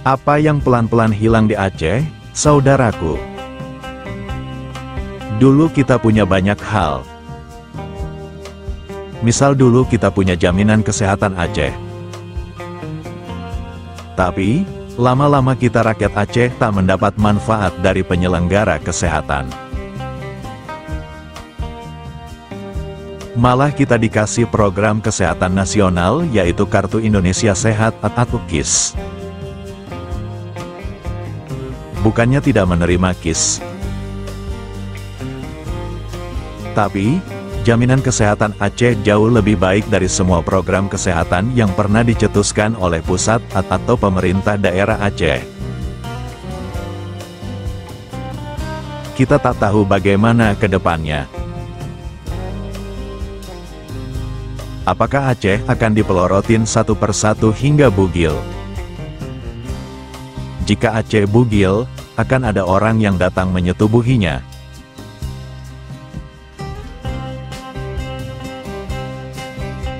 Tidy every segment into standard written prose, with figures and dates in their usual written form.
Apa yang pelan-pelan hilang di Aceh, saudaraku? Dulu kita punya banyak hal. Misal dulu kita punya jaminan kesehatan Aceh. Tapi, lama-lama kita rakyat Aceh tak mendapat manfaat dari penyelenggara kesehatan. Malah kita dikasih program kesehatan nasional yaitu Kartu Indonesia Sehat atau KIS. Bukannya tidak menerima KIS. Tapi, jaminan kesehatan Aceh jauh lebih baik dari semua program kesehatan yang pernah dicetuskan oleh pusat atau pemerintah daerah Aceh. Kita tak tahu bagaimana ke depannya. Apakah Aceh akan dipelorotin satu persatu hingga bugil? Jika Aceh bugil, akan ada orang yang datang menyetubuhinya.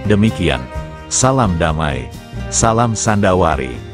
Demikian, salam damai, salam Sandawari.